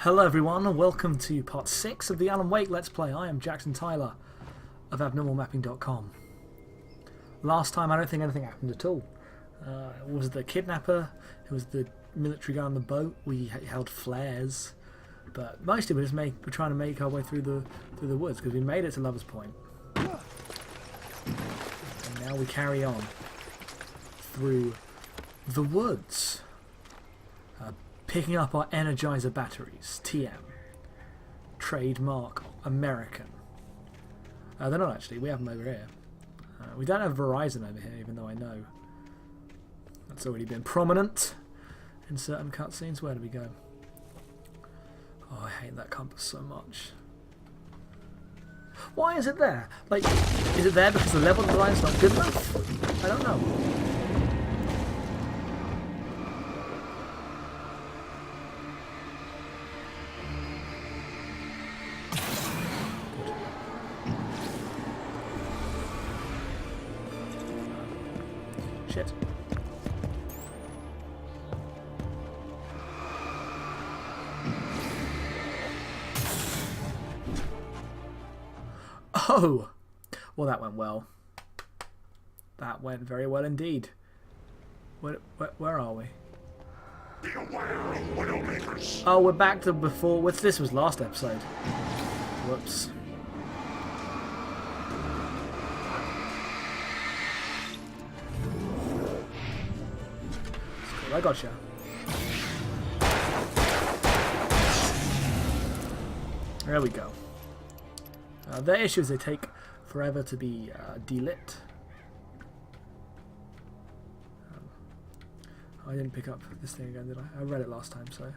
Hello everyone and welcome to part 6 of the Alan Wake Let's Play. I am Jackson Tyler of abnormalmapping.com. Last time I don't think anything happened at all. It was the kidnapper, it was the military guy on the boat, we held flares, but mostly we're trying to make our way through the woods because we made it to Lover's Point. And now we carry on through the woods. Picking up our Energizer batteries, TM. Trademark American. They're not actually, we have them over here. We don't have Verizon over here, even though I know that's already been prominent in certain cutscenes. Where do we go? Oh, I hate that compass so much. Why is it there? Like, is it there because the level design's not good enough? I don't know. Shit. Oh! Well, that went well. That went very well indeed. Where are we? Be aware of Widowmakers. Oh, we're back to before. This was last episode. Whoops. I gotcha. There we go. Their issue is they take forever to be delit. I didn't pick up this thing again, did I? I read it last time, so...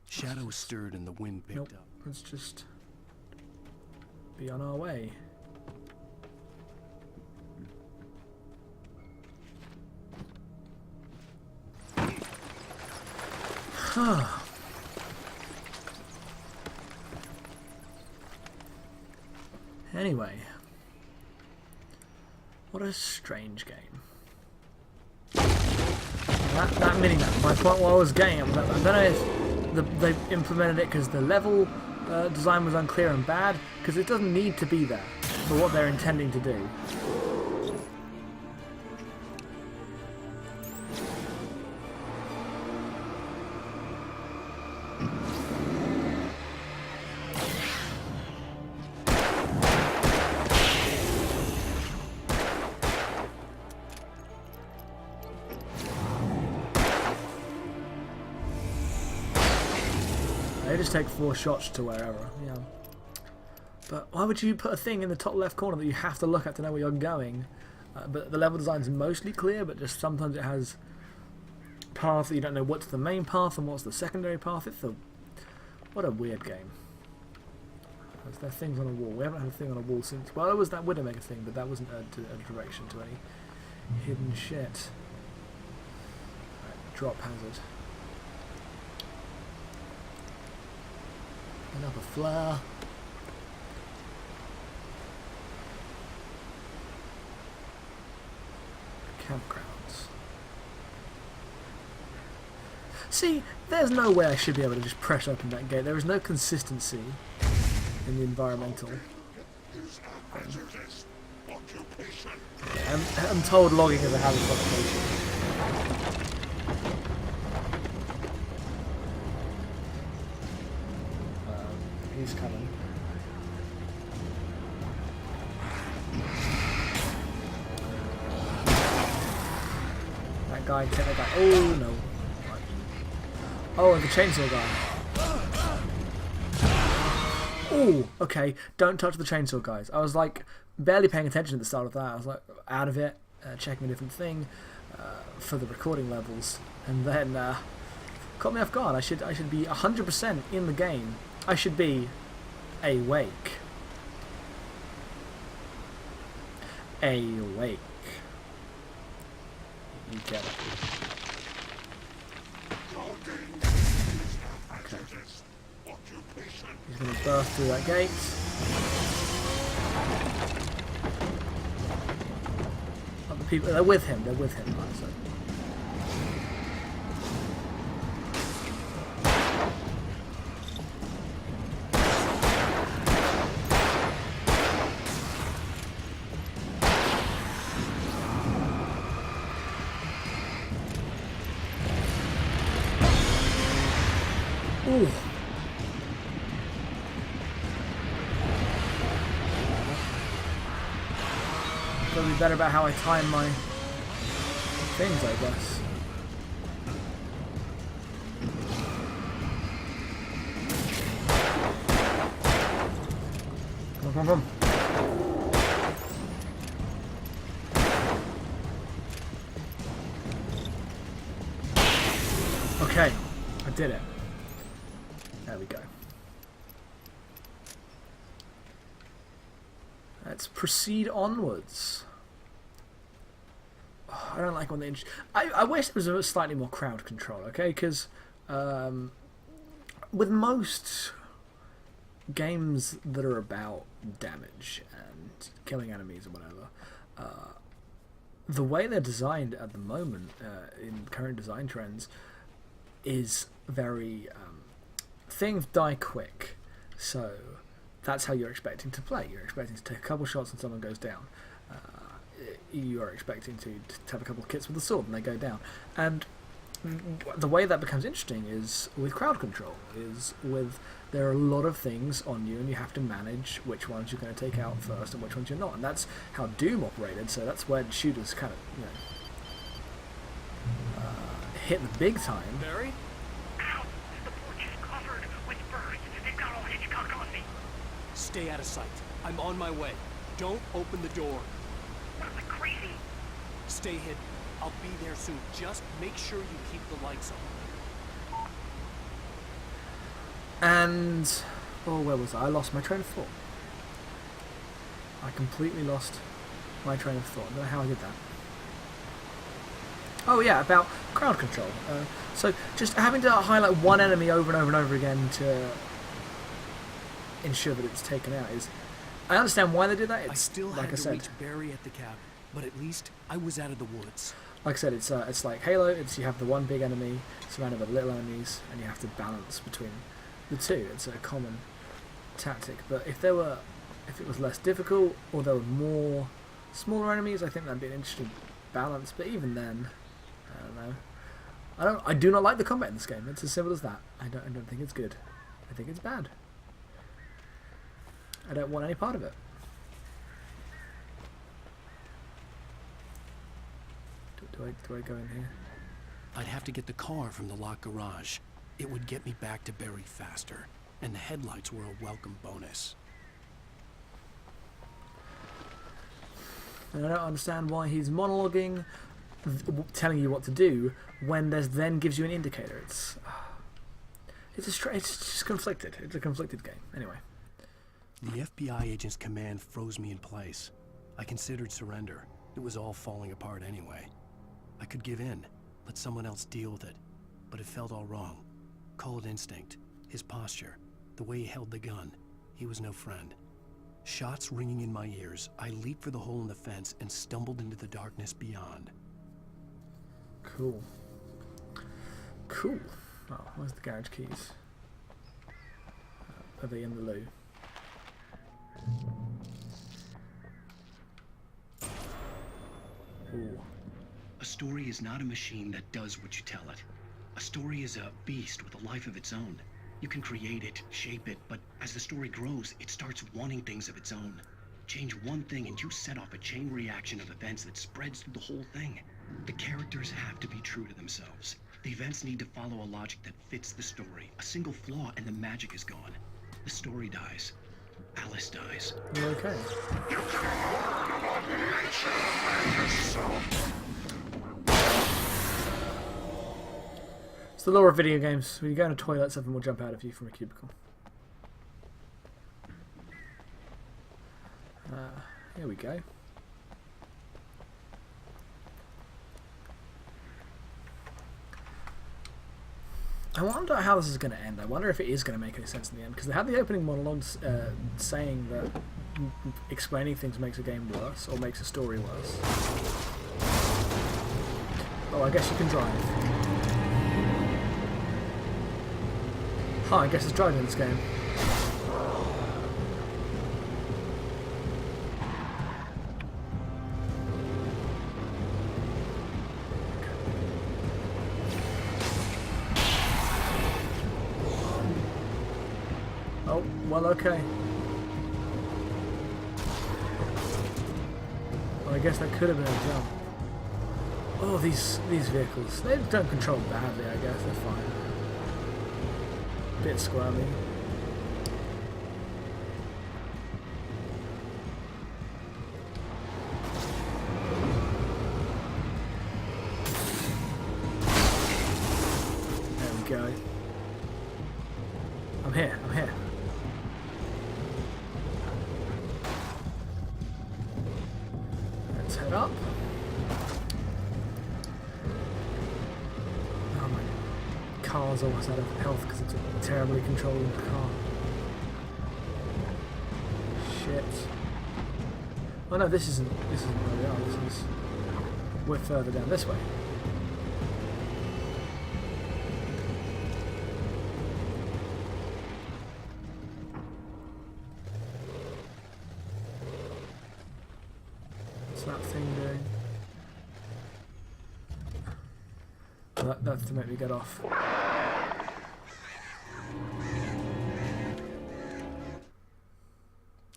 Shadows stirred and the wind picked Nope. up. Let's just be on our way. Anyway, what a strange game. That mini-map, my point what I was getting at was that I don't know if they implemented it because the level design was unclear and bad, because it doesn't need to be there for what they're intending to do. They just take 4 shots to wherever, yeah. But why would you put a thing in the top left corner that you have to look at to know where you're going? But the level design's mostly clear, but just sometimes it has paths that you don't know what's the main path and what's the secondary path. What a weird game. There are things on a wall. We haven't had a thing on a wall since... Well, it was that Widowmaker thing, but that wasn't a direction to any hidden shit. Right, drop hazard. Another flare. Campgrounds. See, there's no way I should be able to just press open that gate. There is no consistency in the environmental. I'm told logging is a hazardous occupation. He's coming. That guy, take that guy. Oh no. Oh, and the chainsaw guy. Oh, okay. Don't touch the chainsaw guys. I was like barely paying attention at the start of that. I was like out of it, checking a different thing for the recording levels, and then caught me off guard. I should be 100% in the game. I should be awake. Awake. You get it. Okay. He's going to burst through that gate. Other people, they're with him, right, so. Ooh. Gotta be better about how I time my things, I guess. Come on, come on. Okay, I did it. There we go. Let's proceed onwards. Oh, I don't like when they... I wish there was a slightly more crowd control, okay? Because with most games that are about damage and killing enemies or whatever, the way they're designed at the moment, in current design trends, is very... things die quick, so that's how you're expecting to play. You're expecting to take a couple shots and someone goes down. You are expecting to have a couple of hits with the sword and they go down. And the way that becomes interesting is with crowd control, there are a lot of things on you and you have to manage which ones you're going to take out first and which ones you're not. And that's how Doom operated, so that's where shooters kind of, hit the big time. Barry? Ow! The porch is covered with birds. They've got all Hitchcock on me. Stay out of sight. I'm on my way. Don't open the door. What am I, crazy? Stay hidden. I'll be there soon. Just make sure you keep the lights on. And... oh, where was I? I lost my train of thought. I completely lost my train of thought. I don't know how I did that. Oh yeah, about crowd control. So just having to highlight one enemy over and over and over again to ensure that it's taken out is... I understand why they did that. It's, I still like had I to said, reach Barry at the cab, but at least I was out of the woods. like I said, it's like Halo. It's you have the one big enemy surrounded by little enemies, and you have to balance between the two. It's a common tactic. But if it was less difficult, or there were more smaller enemies, I think that'd be an interesting balance. But even then, I don't know. I do not like the combat in this game. It's as simple as that. I don't think it's good. I think it's bad. I don't want any part of it. Do I go in here? I'd have to get the car from the locked garage. It would get me back to Barry faster, and the headlights were a welcome bonus. And I don't understand why he's monologuing, telling you what to do, when there's then gives you an indicator. It's just conflicted. It's a conflicted game. Anyway. The FBI agent's command froze me in place. I considered surrender. It was all falling apart anyway. I could give in, let someone else deal with it, but it felt all wrong. Call it instinct, his posture, the way he held the gun. He was no friend. Shots ringing in my ears, I leaped for the hole in the fence and stumbled into the darkness beyond. Cool. Cool. Oh, where's the garage keys? Are they in the loo? Ooh. A story is not a machine that does what you tell it. A story is a beast with a life of its own. You can create it, shape it, but as the story grows, it starts wanting things of its own. Change one thing and you set off a chain reaction of events that spreads through the whole thing. The characters have to be true to themselves. The events need to follow a logic that fits the story. A single flaw and the magic is gone. The story dies. Alice dies. You okay? You can learn about nature and yourself. It's the lore of video games. When you go in a toilet, something will jump out of you from a cubicle. Here we go. I wonder how this is going to end. I wonder if it is going to make any sense in the end, because they had the opening monologues saying that explaining things makes a game worse, or makes a story worse. Oh, I guess you can drive. Huh, I guess it's driving in this game. Oh, well, okay. Well, I guess that could have been a jump. Oh, these vehicles. They don't control badly, I guess. They're fine. Bit squirmy. There we go. I'm here. I'm here. Let's head up. Oh, my car's almost out of health because it's a terribly controlled car. Shit. Oh no, this isn't where we are. We're further down this way. What's that thing doing? Oh, that's to make me get off.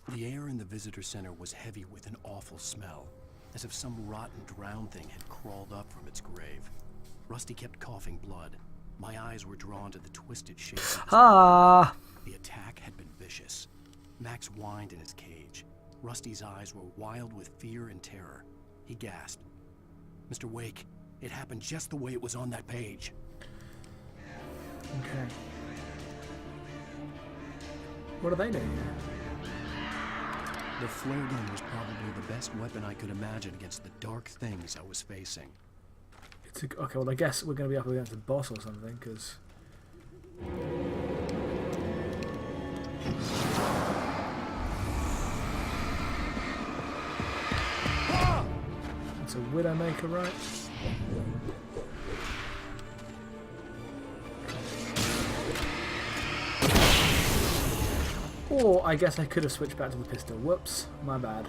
The air in the visitor center was heavy with an awful smell, as if some rotten drowned thing had crawled up from its grave. Rusty kept coughing blood. My eyes were drawn to the twisted shape of his Ah! The attack had been vicious. Max whined in his cage. Rusty's eyes were wild with fear and terror. He gasped. Mr. Wake, it happened just the way it was on that page. Okay. What are they doing here? The flare gun was probably the best weapon I could imagine against the dark things I was facing. Okay, well I guess we're going to be up against a boss or something, because... It's a Widowmaker, right? Or I guess I could have switched back to the pistol. Whoops, my bad.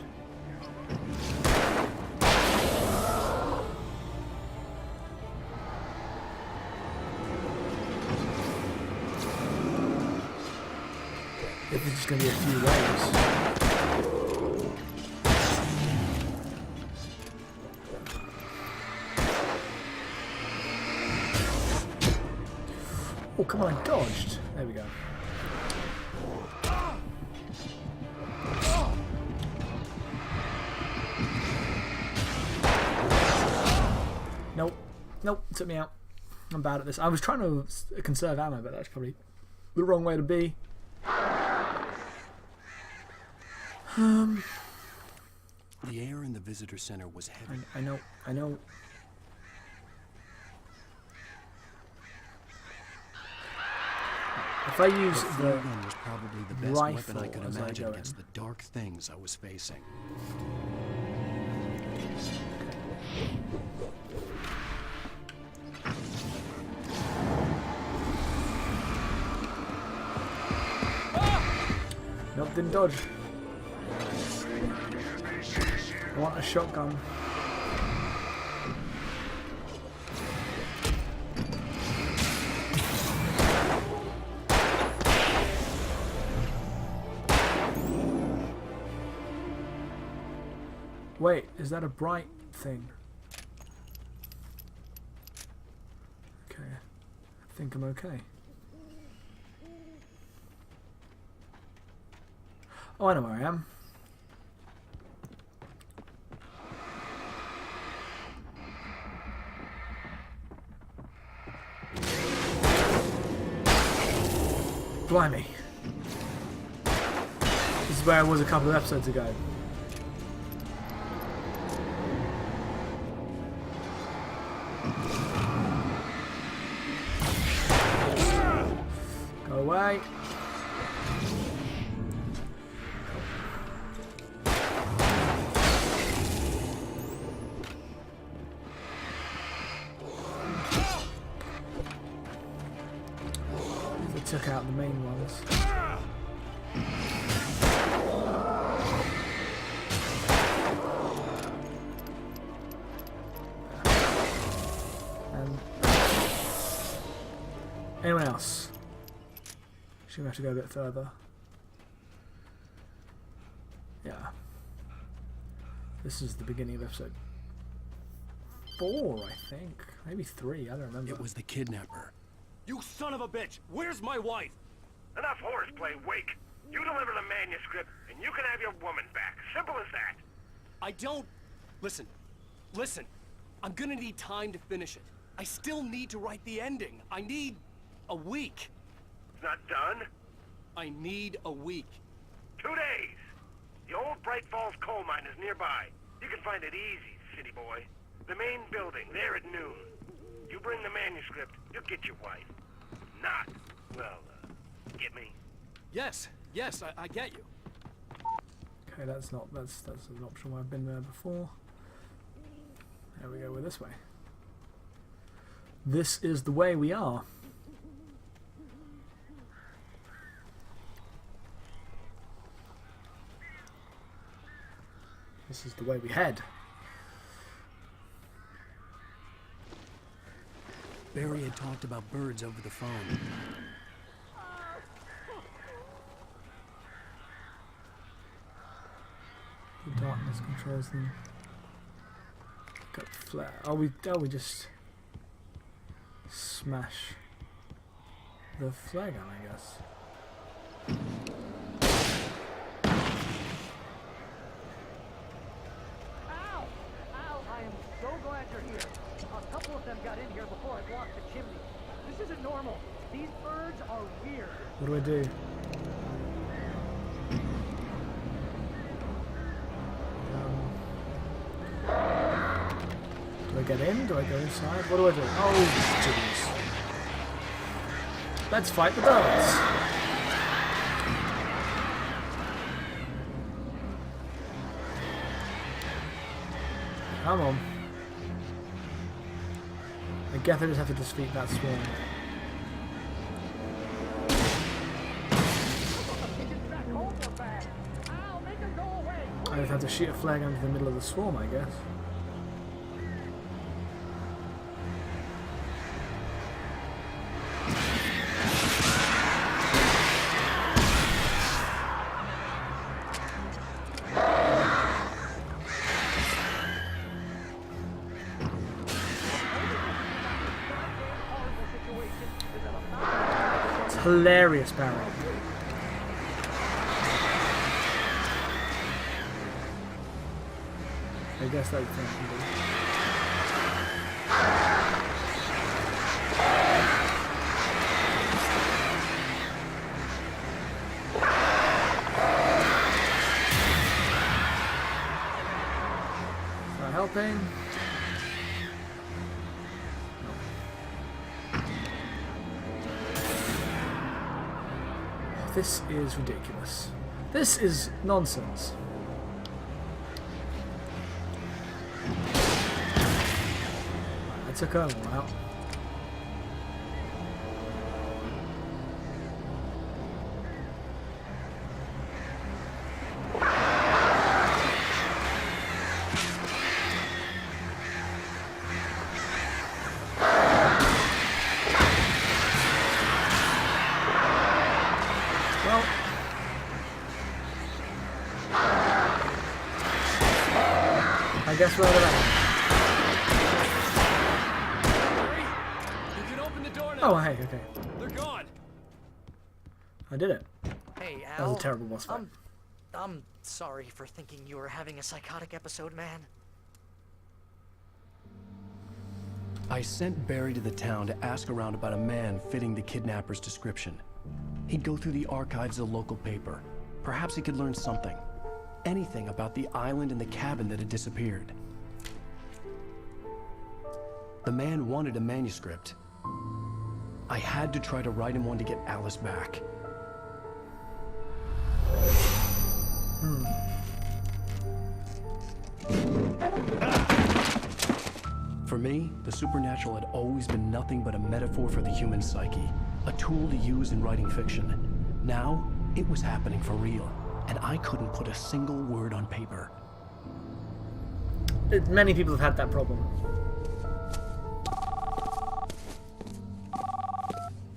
If there's just going to be a few waves. Oh, come on, I dodged. There we go. Nope. Nope, it took me out. I'm bad at this. I was trying to conserve ammo, but that's probably the wrong way to be. The air in the visitor center was heavy. I know. If I use The the flare gun was probably the best weapon I could rifle as I imagine go against in. the dark things I was facing. Nope, didn't dodge. I want a shotgun. Wait, is that a bright thing? Okay, I think I'm okay. Oh, I know where I am. Blimey. This is where I was a couple of episodes ago. Go away. They took out the main ones. Anyone else? Should we have to go a bit further? Yeah. This is the beginning of episode 4, I think. Maybe 3, I don't remember. It was the kidnapper. You son of a bitch! Where's my wife? Enough horseplay, Wake. You deliver the manuscript, and you can have your woman back. Simple as that. I don't... Listen. I'm gonna need time to finish it. I still need to write the ending. I need a week. It's not done. I need a week. 2 days. The old Bright Falls coal mine is nearby. You can find it easy, city boy. The main building, there at noon. You bring the manuscript, you'll get your wife. Not, well, get me? Yes, I get you. Okay, that's an option where I've been there before. There we go, we're this way. This is the way we are. This is the way we head. Barry had talked about birds over the phone. The darkness controls them. Got flare. Oh, we just smash the flag on, I guess. Ow! Ow! I am so glad you're here. A couple of them got in here before I blocked the chimney. This isn't normal. These birds are weird. What do I do? Do I get in? Do I go inside? What do I do? Oh, jeez. Let's fight the birds. Come on. I guess I just have to defeat that swarm. I just have to shoot a flag into the middle of the swarm, I guess. It's hilarious, Barry. I guess that's something. Not helping. This is ridiculous. This is nonsense. I took her out. Well, I guess we're out of that. You can open the door now. Oh, hey, okay. They're gone. I did it. Hey, That Al. was a terrible boss fight. I'm sorry for thinking you were having a psychotic episode, man. I sent Barry to the town to ask around about a man fitting the kidnapper's description. He'd go through the archives of the local paper. Perhaps he could learn something. Anything about the island and the cabin that had disappeared. The man wanted a manuscript. I had to try to write him one to get Alice back. For me, the supernatural had always been nothing but a metaphor for the human psyche, a tool to use in writing fiction. Now, it was happening for real, and I couldn't put a single word on paper. Many people have had that problem.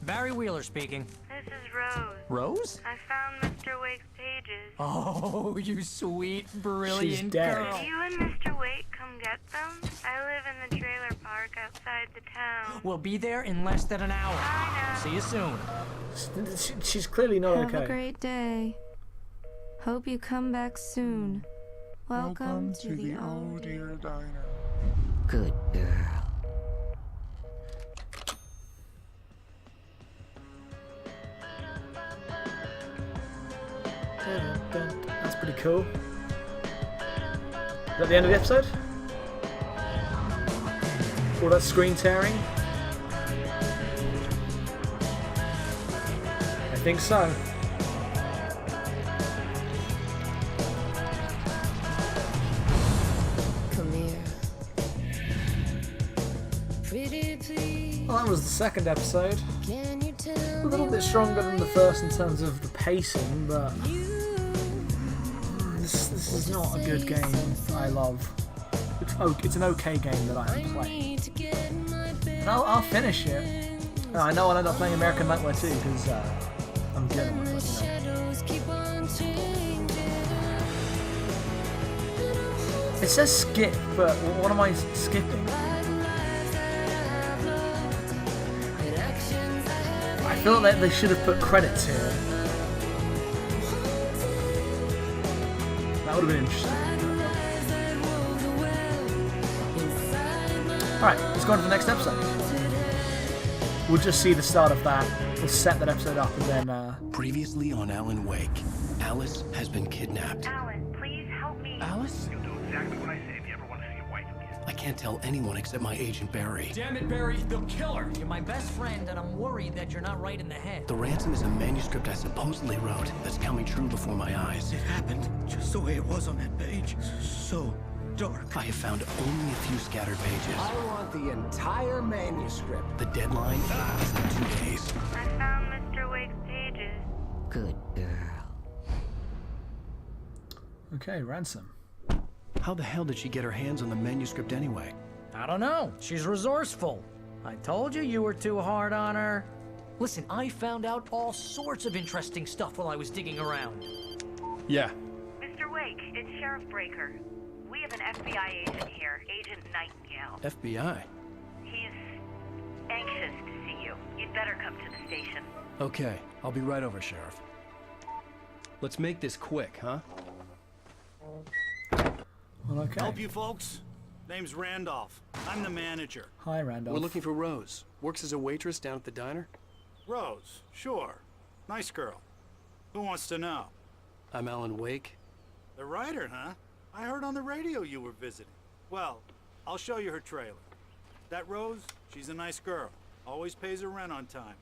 Barry Wheeler speaking. As is Rose. Rose? I found Mr. Wake's pages. Oh, you sweet, brilliant dead. girl. Did you and Mr. Wake come get them? I live in the trailer park outside the town. We'll be there in less than an hour. I know. See you soon. She's clearly not Have okay. a great day. Hope you come back soon. Welcome to the old dear diner. Good girl. That's pretty cool. Is that the end of the episode? All that screen tearing? I think so. Come here. Pretty please. Well, that was the second episode. Can you tell A little bit stronger than the first in terms of the pacing, but this is not a good game I love. It's an okay game that I am playing. And I'll finish it. I know I'll end up playing American Nightmare 2 because I'm good at it, but, you know. It says skip, but what am I skipping? I feel like they should have put credits here. That would have been interesting. Alright, let's go on to the next episode. We'll just see the start of that. We'll set that episode up and then, Previously on Alan Wake, Alice has been kidnapped. Alan, please help me. Alice? You'll do exactly what I say if you ever want to see your wife again. I can't tell anyone except my agent Barry. Damn it, Barry, they'll kill her. You're my best friend, and I'm worried that you're not right in the head. The ransom is a manuscript I supposedly wrote that's coming true before my eyes. It happened just the way it was on that page. So dark. I have found only a few scattered pages. I want the entire manuscript. The deadline is in 2 days. I found Mr. Wake's pages. Good girl. okay, Ransom. How the hell did she get her hands on the manuscript anyway? I don't know. She's resourceful. I told you were too hard on her. Listen, I found out all sorts of interesting stuff while I was digging around. Yeah. Mr. Wake, it's Sheriff Breaker. We have an FBI agent here, Agent Nightingale. FBI? He's anxious to see you. You'd better come to the station. Okay, I'll be right over, Sheriff. Let's make this quick, huh? Well, okay. Help you folks? Name's Randolph. I'm the manager. Hi, Randolph. We're looking for Rose. Works as a waitress down at the diner. Rose, sure. Nice girl. Who wants to know? I'm Alan Wake. The writer, huh? I heard on the radio you were visiting. Well, I'll show you her trailer. That Rose, she's a nice girl. Always pays her rent on time.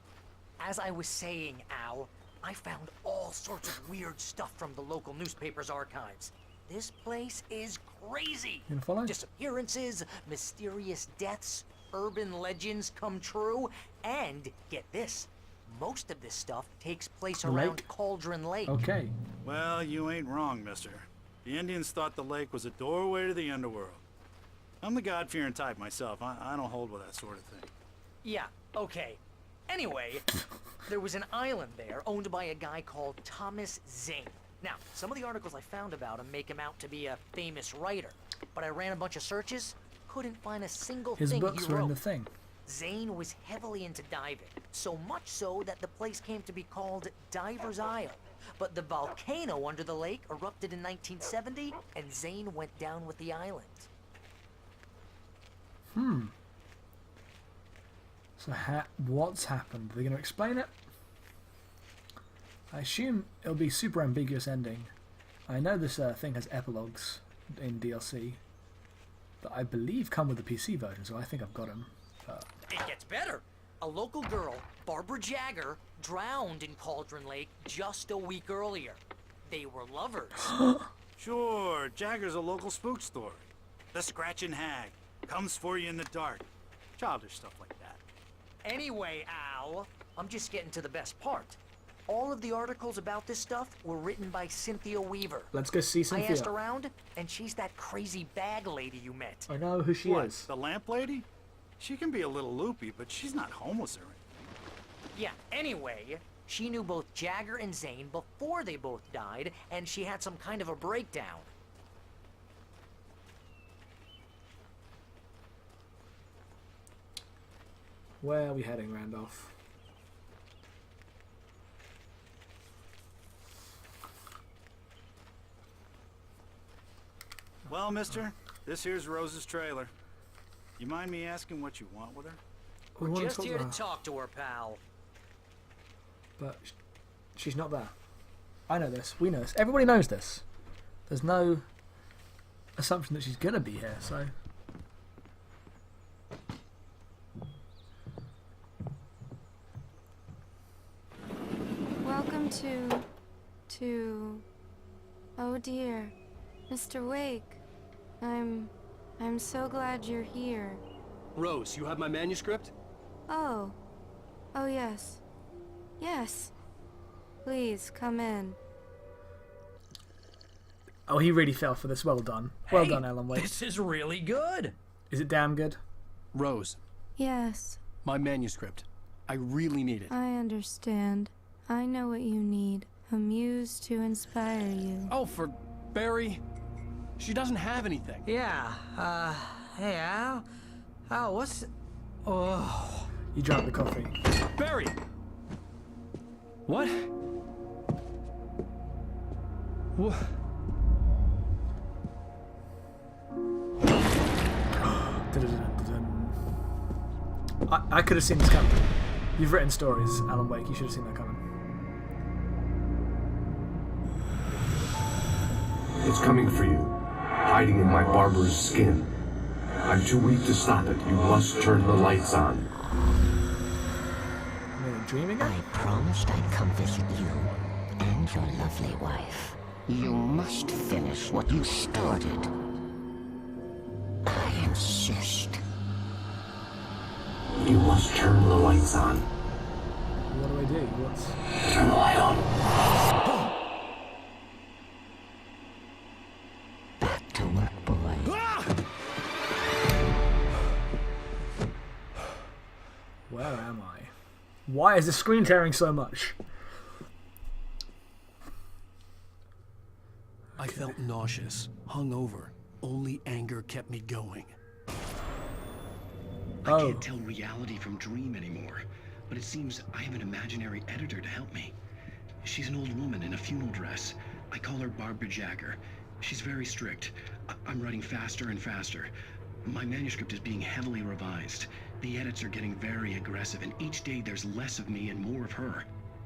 As I was saying, Al, I found all sorts of weird stuff from the local newspaper's archives. This place is crazy. You gonna follow? Disappearances, mysterious deaths, urban legends come true, and get this, most of this stuff takes place The around lake? Cauldron Lake. Okay. Well, you ain't wrong, mister. The Indians thought the lake was a doorway to the underworld. I'm the God-fearing type myself. I don't hold with that sort of thing. Yeah, okay. Anyway, there was an island there owned by a guy called Thomas Zane. Now, some of the articles I found about him make him out to be a famous writer, but I ran a bunch of searches, couldn't find a single His thing books he were wrote. in the thing. Zane was heavily into diving, so much so that the place came to be called Diver's Isle. But the volcano under the lake erupted in 1970, and Zane went down with the island. So what's happened? Are they going to explain it? I assume it'll be super ambiguous ending. I know this thing has epilogues in DLC that I believe come with the PC version, so I think I've got them. It gets better. A local girl, Barbara Jagger, drowned in Cauldron Lake just a week earlier. They were lovers. Sure, Jagger's a local spook story. The Scratching Hag comes for you in the dark. Childish stuff like that. Anyway, Al, I'm just getting to the best part. All of the articles about this stuff were written by Cynthia Weaver. Let's go see I Cynthia. asked around, and she's that crazy bag lady you met. I know who she What, is. the lamp lady? She can be a little loopy, but she's not homeless or anything. Yeah, anyway, She knew both Jagger and Zane before they both died, and she had some kind of a breakdown. Where are we heading, Randolph? Well, mister, this here's Rose's trailer. You mind me asking what you want with her? We We're wanna just talk here to her. talk to her, pal. But she's not there. I know this. We know this. Everybody knows this. There's no assumption that she's gonna be here, so... Welcome to... Oh dear. Mr. Wake. I'm so glad you're here. Rose, you have my manuscript? Oh. Oh yes. Yes. Please, come in. Oh, he really fell for this. Well done. Well Hey, done, Alan Wake. This is really good. Is it damn good? Rose, Yes, my manuscript. I really need it. I understand. I know what you need. A muse to inspire you. Oh, for Barry? She doesn't have anything. Yeah, hey, Al? Al, what's... Oh... You drank the coffee. Barry! What? What? I could have seen this coming. You've written stories, Alan Wake. You should have seen that coming. It's coming for you, hiding in my barber's skin. I'm too weak to stop it. You must turn the lights on. I'm really dreaming it? I promised I'd come visit you and your lovely wife. You must finish what you started. I insist. You must turn the lights on. What do I do? What's... Turn the light on. Back to work, boy. Where am I? Why is the screen tearing so much? I felt nauseous, hungover. Only anger kept me going. I can't tell reality from dream anymore, but it seems I have an imaginary editor to help me. She's an old woman in a funeral dress. I call her Barbara Jagger. She's very strict. I'm writing faster and faster. My manuscript is being heavily revised. The edits are getting very aggressive, and each day there's less of me and more of her.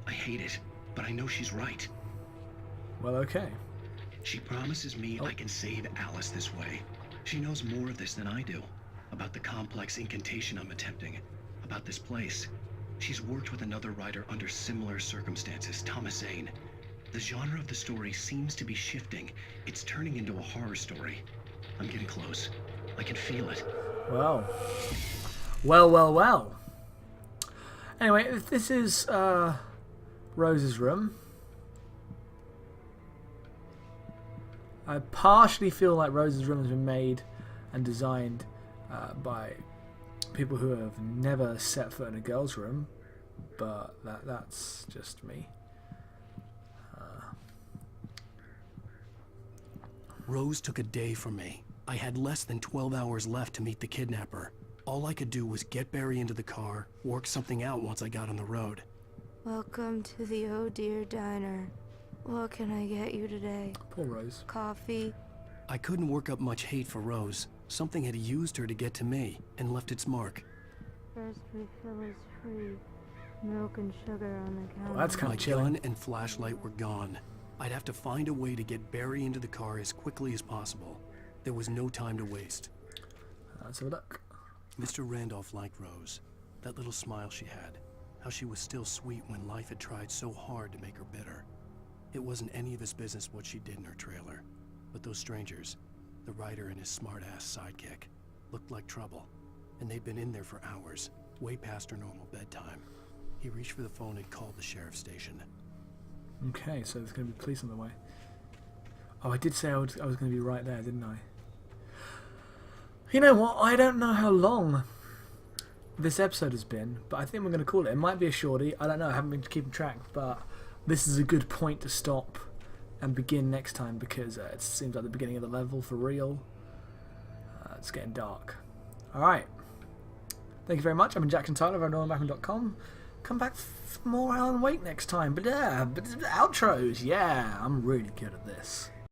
I hate it, but I know she's right. Well, okay. She promises me I can save Alice this way. She knows more of this than I do. About the complex incantation I'm attempting. About this place. She's worked with another writer under similar circumstances, Thomas Zane. The genre of the story seems to be shifting. It's turning into a horror story. I'm getting close. I can feel it. Well. Well. Anyway, this is Rose's room. I partially feel like Rose's room has been made and designed by people who have never set foot in a girl's room, but that's just me. Rose took a day from me. I had less than 12 hours left to meet the kidnapper. All I could do was get Barry into the car, work something out once I got on the road. Welcome to the Oh Dear Diner. What can I get you today? Poor Rose. Coffee? I couldn't work up much hate for Rose. Something had used her to get to me, and left its mark. First refill is free. Milk and sugar on the counter. Well, that's kind My of chilling. gun and flashlight were gone. I'd have to find a way to get Barry into the car as quickly as possible. There was no time to waste. Let's have a look. Mr. Randolph liked Rose. That little smile she had. How she was still sweet when life had tried so hard to make her bitter. It wasn't any of his business what she did in her trailer. But those strangers, the writer and his smart-ass sidekick, looked like trouble. And they'd been in there for hours, way past her normal bedtime. He reached for the phone and called the sheriff's station. Okay, so there's going to be police on the way. Oh, I did say I was going to be right there, didn't I? You know what? I don't know how long this episode has been, but I think we're going to call it. It might be a shorty. I don't know. I haven't been keeping track, but this is a good point to stop and begin next time because it seems like the beginning of the level for real. It's getting dark. Alright. Thank you very much. I've been Jackson Tyler of AnormalBachman.com. Come back for more Alan Wake next time. But outros. Yeah, I'm really good at this.